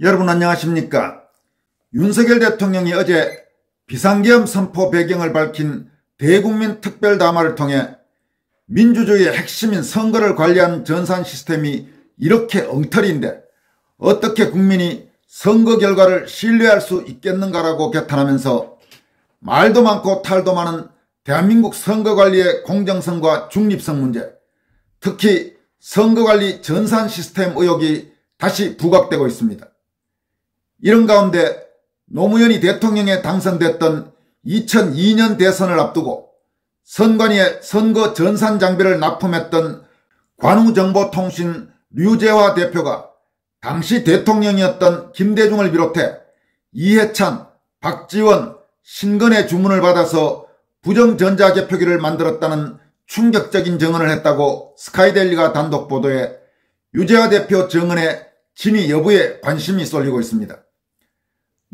여러분 안녕하십니까? 윤석열 대통령이 어제 비상계엄 선포 배경을 밝힌 대국민 특별담화를 통해 민주주의의 핵심인 선거를 관리하는 전산 시스템이 이렇게 엉터리인데 어떻게 국민이 선거 결과를 신뢰할 수 있겠는가라고 개탄하면서 말도 많고 탈도 많은 대한민국 선거관리의 공정성과 중립성 문제, 특히 선거관리 전산 시스템 의혹이 다시 부각되고 있습니다. 이런 가운데 노무현이 대통령에 당선됐던 2002년 대선을 앞두고 선관위에 선거 전산 장비를 납품했던 관우정보통신 류재화 대표가 당시 대통령이었던 김대중을 비롯해 이해찬, 박지원, 신건의 주문을 받아서 부정전자개표기를 만들었다는 충격적인 증언을 했다고 스카이데일리가 단독 보도해 류재화 대표 증언의 진위 여부에 관심이 쏠리고 있습니다.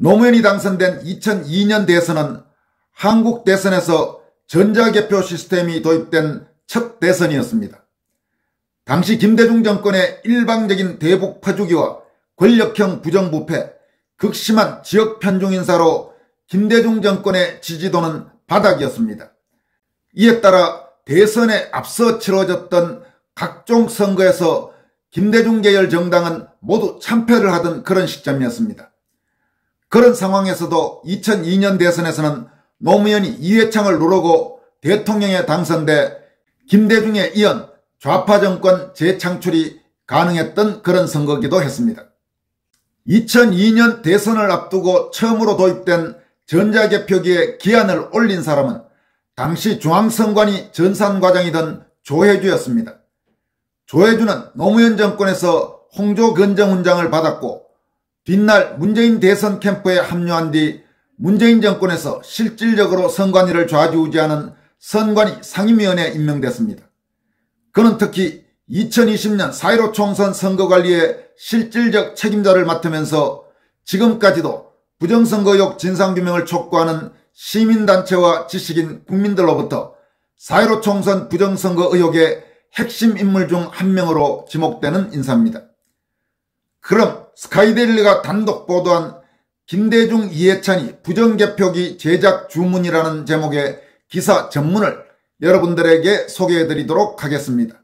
노무현이 당선된 2002년 대선은 한국 대선에서 전자개표 시스템이 도입된 첫 대선이었습니다. 당시 김대중 정권의 일방적인 대북 퍼주기와 권력형 부정부패, 극심한 지역 편중 인사로 김대중 정권의 지지도는 바닥이었습니다. 이에 따라 대선에 앞서 치러졌던 각종 선거에서 김대중 계열 정당은 모두 참패를 하던 그런 시점이었습니다. 그런 상황에서도 2002년 대선에서는 노무현이 이회창을 누르고 대통령에 당선돼 김대중에 이은 좌파 정권 재창출이 가능했던 그런 선거기도 했습니다. 2002년 대선을 앞두고 처음으로 도입된 전자개표기에 기한을 올린 사람은 당시 중앙선관위 전산과장이던 조혜주였습니다. 조혜주는 노무현 정권에서 홍조건정훈장을 받았고 뒷날 문재인 대선 캠프에 합류한 뒤 문재인 정권에서 실질적으로 선관위를 좌지우지하는 선관위 상임위원회에 임명됐습니다. 그는 특히 2020년 4.15 총선 선거관리의 실질적 책임자를 맡으면서 지금까지도 부정선거 의혹 진상규명을 촉구하는 시민단체와 지식인 국민들로부터 4.15 총선 부정선거 의혹의 핵심 인물 중 한 명으로 지목되는 인사입니다. 그럼 스카이데일리가 단독 보도한 김대중 이해찬이 부정개표기 제작 주문이라는 제목의 기사 전문을 여러분들에게 소개해드리도록 하겠습니다.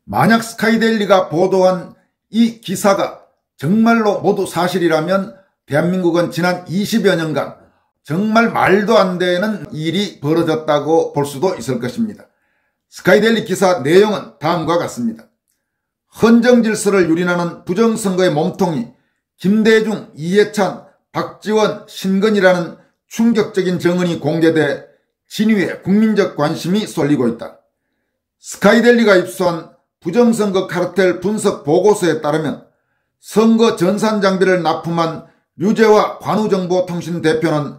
만약 스카이데일리가 보도한 이 기사가 정말로 모두 사실이라면 대한민국은 지난 20여 년간 정말 말도 안 되는 일이 벌어졌다고 볼 수도 있을 것입니다. 스카이데일리 기사 내용은 다음과 같습니다. 헌정질서를 유린하는 부정선거의 몸통이 김대중, 이해찬, 박지원, 신건이라는 충격적인 증언이 공개돼 진위에 국민적 관심이 쏠리고 있다. 스카이데일리가 입수한 부정선거 카르텔 분석 보고서에 따르면 선거 전산 장비를 납품한 류재화 관우정보통신 대표는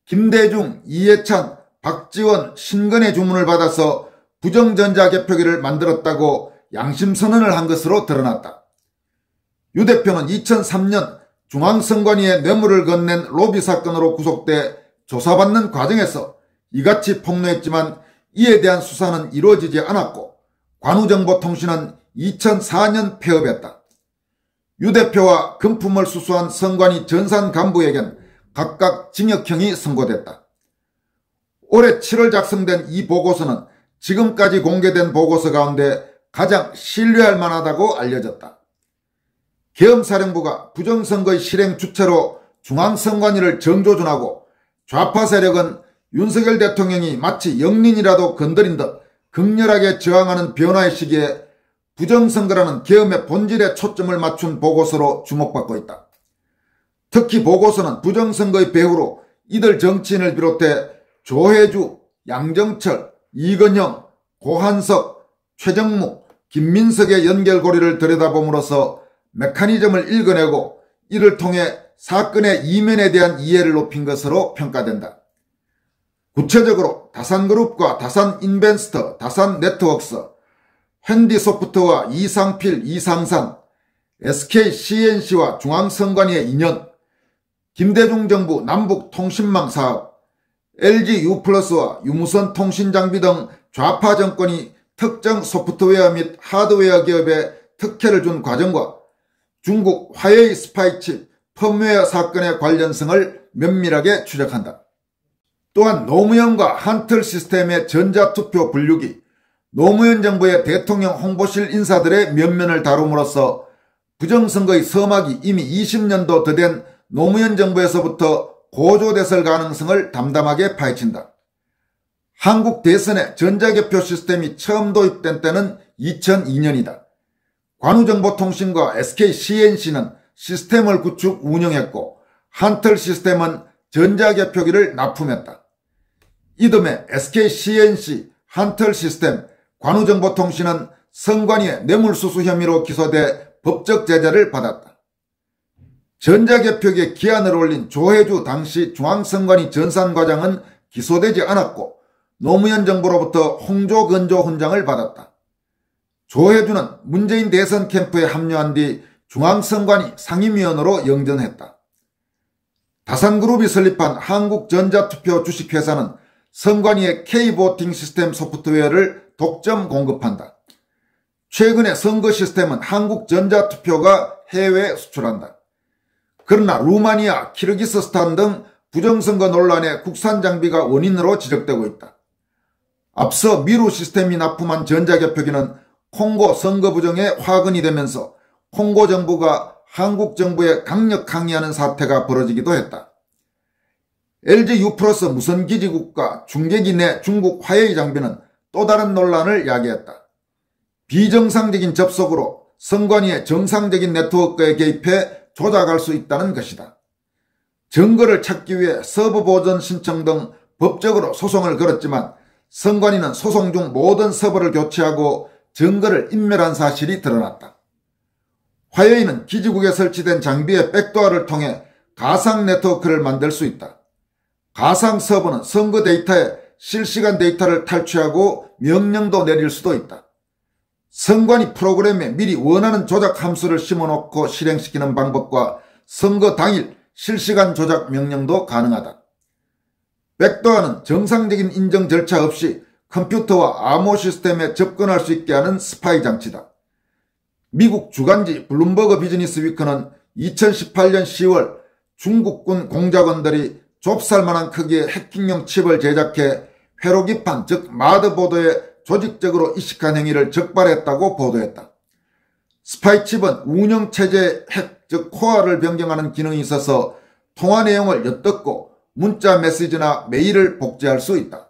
김대중, 이해찬, 박지원, 신건의 주문을 받아서 부정전자개표기를 만들었다고 양심선언을 한 것으로 드러났다. 유 대표는 2003년 중앙선관위에 뇌물을 건넨 로비 사건으로 구속돼 조사받는 과정에서 이같이 폭로했지만 이에 대한 수사는 이루어지지 않았고 관우정보통신은 2004년 폐업했다. 유 대표와 금품을 수수한 선관위 전산 간부에겐 각각 징역형이 선고됐다. 올해 7월 작성된 이 보고서는 지금까지 공개된 보고서 가운데 가장 신뢰할 만하다고 알려졌다. 계엄사령부가 부정선거의 실행 주체로 중앙선관위를 정조준하고 좌파 세력은 윤석열 대통령이 마치 영린이라도 건드린 듯 극렬하게 저항하는 변화의 시기에 부정선거라는 계엄의 본질에 초점을 맞춘 보고서로 주목받고 있다. 특히 보고서는 부정선거의 배후로 이들 정치인을 비롯해 조혜주, 양정철, 이건영, 고한석, 최정무, 김민석의 연결고리를 들여다봄으로써 메커니즘을 읽어내고 이를 통해 사건의 이면에 대한 이해를 높인 것으로 평가된다. 구체적으로 다산그룹과 다산인벤스터, 다산네트워크스, 현디소프트와 이상필, 이상산, SKCNC와 중앙선관위의 인연, 김대중 정부 남북통신망 사업, LG유플러스와 유무선 통신장비 등 좌파 정권이 특정 소프트웨어 및 하드웨어 기업에 특혜를 준 과정과 중국 화웨이 스파이칩 펌웨어 사건의 관련성을 면밀하게 추적한다. 또한 노무현과 한틀 시스템의 전자투표 분류기, 노무현 정부의 대통령 홍보실 인사들의 면면을 다룸으로써 부정선거의 서막이 이미 20년도 더 된 노무현 정부에서부터 고조됐을 가능성을 담담하게 파헤친다. 한국 대선에 전자개표 시스템이 처음 도입된 때는 2002년이다. 관우정보통신과 SK-CNC는 시스템을 구축 운영했고 한틀 시스템은 전자개표기를 납품했다. 이듬해 SK-CNC, 한틀 시스템, 관우정보통신은 선관위의 뇌물수수 혐의로 기소돼 법적 제재를 받았다. 전자개표기에 기한을 올린 조혜주 당시 중앙선관위 전산과장은 기소되지 않았고 노무현 정부로부터 홍조건조 훈장을 받았다. 조혜주는 문재인 대선 캠프에 합류한 뒤 중앙선관위 상임위원으로 영전했다. 다산그룹이 설립한 한국전자투표 주식회사는 선관위의 K보팅 시스템 소프트웨어를 독점 공급한다. 최근에 선거 시스템은 한국전자투표가 해외에 수출한다. 그러나 루마니아, 키르기스스탄 등 부정선거 논란의 국산 장비가 원인으로 지적되고 있다. 앞서 미루 시스템이 납품한 전자개표기는 콩고 선거 부정에 화근이 되면서 콩고 정부가 한국 정부에 강력 항의하는 사태가 벌어지기도 했다. LG U+ 무선기지국과 중계기 내 중국 화웨이 장비는 또 다른 논란을 야기했다. 비정상적인 접속으로 선관위의 정상적인 네트워크에 개입해 조작할 수 있다는 것이다. 증거를 찾기 위해 서버 보전 신청 등 법적으로 소송을 걸었지만 선관위는 소송 중 모든 서버를 교체하고 증거를 인멸한 사실이 드러났다. 화웨이는 기지국에 설치된 장비의 백도어를 통해 가상 네트워크를 만들 수 있다. 가상 서버는 선거 데이터에 실시간 데이터를 탈취하고 명령도 내릴 수도 있다. 선관위 프로그램에 미리 원하는 조작 함수를 심어놓고 실행시키는 방법과 선거 당일 실시간 조작 명령도 가능하다. 백도어는 정상적인 인정 절차 없이 컴퓨터와 암호 시스템에 접근할 수 있게 하는 스파이 장치다. 미국 주간지 블룸버그 비즈니스 위크는 2018년 10월 중국군 공작원들이 좁쌀만한 크기의 해킹용 칩을 제작해 회로기판 즉 마드보드에 조직적으로 이식한 행위를 적발했다고 보도했다. 스파이칩은 운영체제의 핵 즉 코어를 변경하는 기능이 있어서 통화 내용을 엿듣고 문자 메시지나 메일을 복제할 수 있다.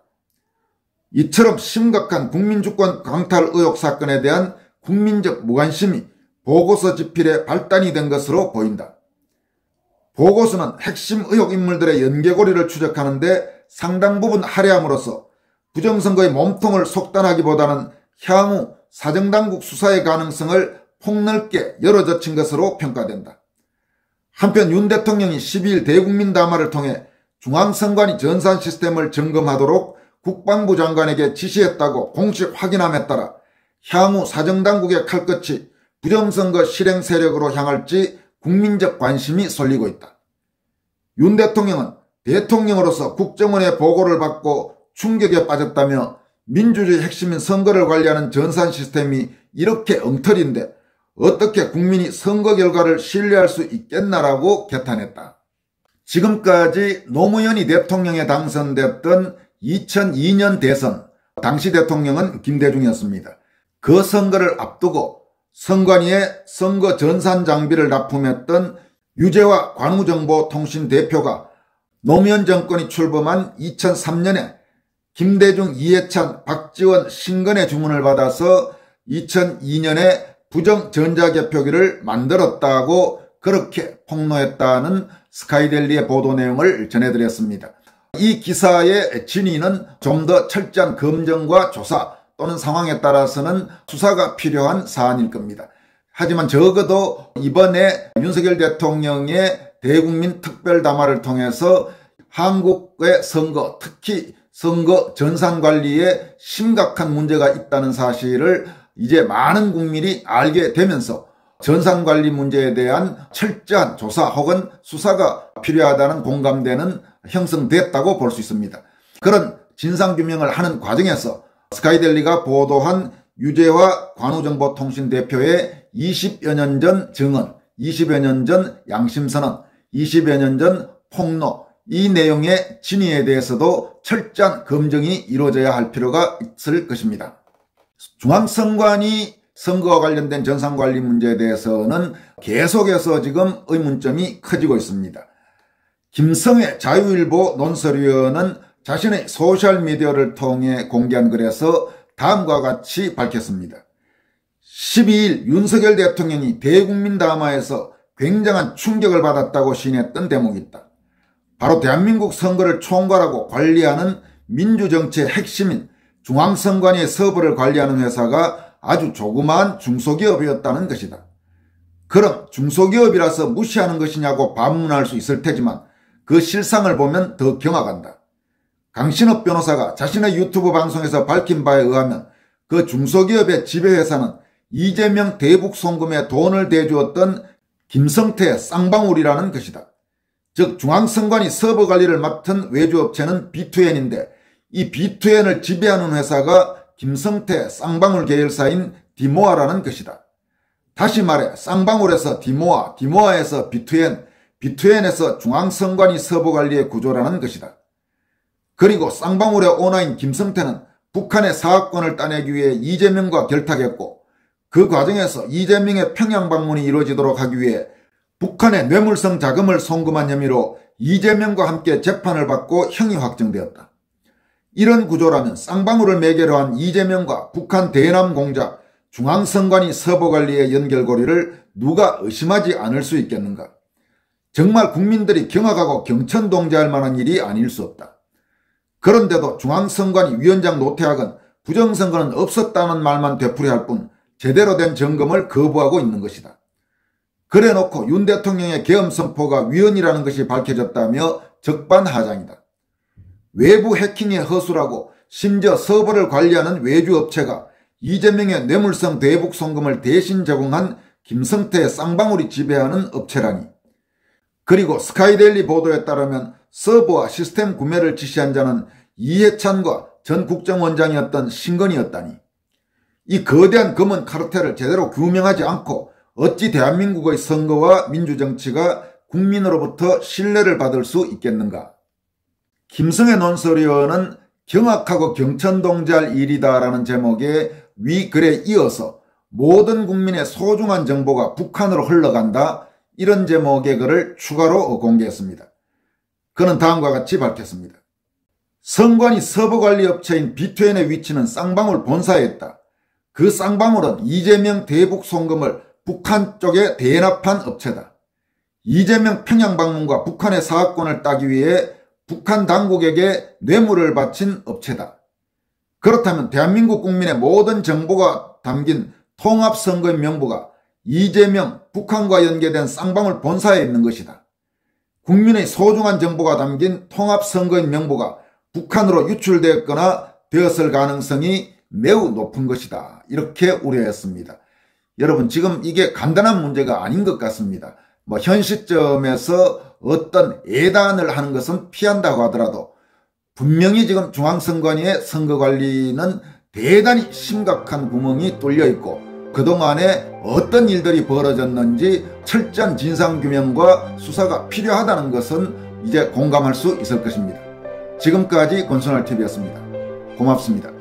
이처럼 심각한 국민주권 강탈 의혹 사건에 대한 국민적 무관심이 보고서 집필에 발단이 된 것으로 보인다. 보고서는 핵심 의혹 인물들의 연계고리를 추적하는 데 상당 부분 할애함으로써 부정선거의 몸통을 속단하기보다는 향후 사정당국 수사의 가능성을 폭넓게 열어젖힌 것으로 평가된다. 한편 윤 대통령이 12일 대국민 담화를 통해 중앙선관위 전산 시스템을 점검하도록 국방부 장관에게 지시했다고 공식 확인함에 따라 향후 사정당국의 칼끝이 부정선거 실행 세력으로 향할지 국민적 관심이 쏠리고 있다. 윤 대통령은 대통령으로서 국정원의 보고를 받고 충격에 빠졌다며 민주주의 핵심인 선거를 관리하는 전산 시스템이 이렇게 엉터리인데 어떻게 국민이 선거 결과를 신뢰할 수 있겠나라고 개탄했다. 지금까지 노무현이 대통령에 당선됐던 2002년 대선, 당시 대통령은 김대중이었습니다. 그 선거를 앞두고 선관위에 선거 전산 장비를 납품했던 유재화 관우정보통신 대표가 노무현 정권이 출범한 2003년에 김대중, 이해찬, 박지원, 신건의 주문을 받아서 2002년에 부정 전자개표기를 만들었다고 그렇게 폭로했다는 스카이데일리의 보도 내용을 전해드렸습니다. 이 기사의 진위는 좀 더 철저한 검증과 조사 또는 상황에 따라서는 수사가 필요한 사안일 겁니다. 하지만 적어도 이번에 윤석열 대통령의 대국민 특별담화를 통해서 한국의 선거, 특히 선거 전산관리에 심각한 문제가 있다는 사실을 이제 많은 국민이 알게 되면서 전산관리 문제에 대한 철저한 조사 혹은 수사가 필요하다는 공감대는 형성됐다고 볼 수 있습니다. 그런 진상규명을 하는 과정에서 스카이데일리가 보도한 유재화 관우정보통신 대표의 20여 년 전 증언, 20여 년 전 양심선언, 20여 년 전 폭로, 이 내용의 진위에 대해서도 철저한 검증이 이루어져야 할 필요가 있을 것입니다. 중앙선관위 선거와 관련된 전산관리 문제에 대해서는 계속해서 지금 의문점이 커지고 있습니다. 김성회 자유일보 논설위원은 자신의 소셜미디어를 통해 공개한 글에서 다음과 같이 밝혔습니다. 12일 윤석열 대통령이 대국민 담화에서 굉장한 충격을 받았다고 시인했던 대목이 있다. 바로 대한민국 선거를 총괄하고 관리하는 민주정치의 핵심인 중앙선관위의 서버를 관리하는 회사가 아주 조그마한 중소기업이었다는 것이다. 그럼 중소기업이라서 무시하는 것이냐고 반문할 수 있을 테지만 그 실상을 보면 더 경악한다. 강신업 변호사가 자신의 유튜브 방송에서 밝힌 바에 의하면 그 중소기업의 지배회사는 이재명 대북 송금에 돈을 대주었던 김성태 쌍방울이라는 것이다. 즉 중앙선관위 서버 관리를 맡은 외주업체는 B2N인데 이 B2N을 지배하는 회사가 김성태 쌍방울 계열사인 디모아라는 것이다. 다시 말해 쌍방울에서 디모아, 디모아에서 B2N, B2N에서 중앙선관위 서버 관리의 구조라는 것이다. 그리고 쌍방울의 오너인 김성태는 북한의 사업권을 따내기 위해 이재명과 결탁했고 그 과정에서 이재명의 평양 방문이 이루어지도록 하기 위해 북한의 뇌물성 자금을 송금한 혐의로 이재명과 함께 재판을 받고 형이 확정되었다. 이런 구조라면 쌍방울을 매개로 한 이재명과 북한 대남 공작, 중앙선관위 서버관리의 연결고리를 누가 의심하지 않을 수 있겠는가. 정말 국민들이 경악하고 경천동지할 만한 일이 아닐 수 없다. 그런데도 중앙선관위 위원장 노태학은 부정선거는 없었다는 말만 되풀이할 뿐 제대로 된 점검을 거부하고 있는 것이다. 그래놓고 윤 대통령의 계엄 선포가 위헌이라는 것이 밝혀졌다며 적반하장이다. 외부 해킹의 허수라고 심지어 서버를 관리하는 외주업체가 이재명의 뇌물성 대북 송금을 대신 제공한 김성태의 쌍방울이 지배하는 업체라니. 그리고 스카이데일리 보도에 따르면 서버와 시스템 구매를 지시한 자는 이해찬과 전 국정원장이었던 신건희였다니. 이 거대한 검은 카르텔을 제대로 규명하지 않고 어찌 대한민국의 선거와 민주정치가 국민으로부터 신뢰를 받을 수 있겠는가. 김성회 논설위원은 경악하고 경천동지할 일이다라는 제목의 위 글에 이어서 모든 국민의 소중한 정보가 북한으로 흘러간다, 이런 제목의 글을 추가로 공개했습니다. 그는 다음과 같이 밝혔습니다. 선관위 서버관리업체인 B2N의 위치는 쌍방울 본사에 있다. 그 쌍방울은 이재명 대북 송금을 북한 쪽에 대납한 업체다. 이재명 평양 방문과 북한의 사업권을 따기 위해 북한 당국에게 뇌물을 바친 업체다. 그렇다면 대한민국 국민의 모든 정보가 담긴 통합선거인 명부가 이재명 북한과 연계된 쌍방울 본사에 있는 것이다. 국민의 소중한 정보가 담긴 통합선거인 명부가 북한으로 유출되었거나 되었을 가능성이 매우 높은 것이다. 이렇게 우려했습니다. 여러분, 지금 이게 간단한 문제가 아닌 것 같습니다. 현 시점에서 어떤 예단을 하는 것은 피한다고 하더라도 분명히 지금 중앙선관위의 선거관리는 대단히 심각한 구멍이 뚫려 있고 그동안에 어떤 일들이 벌어졌는지 철저한 진상규명과 수사가 필요하다는 것은 이제 공감할 수 있을 것입니다. 지금까지 권순할TV였습니다. 고맙습니다.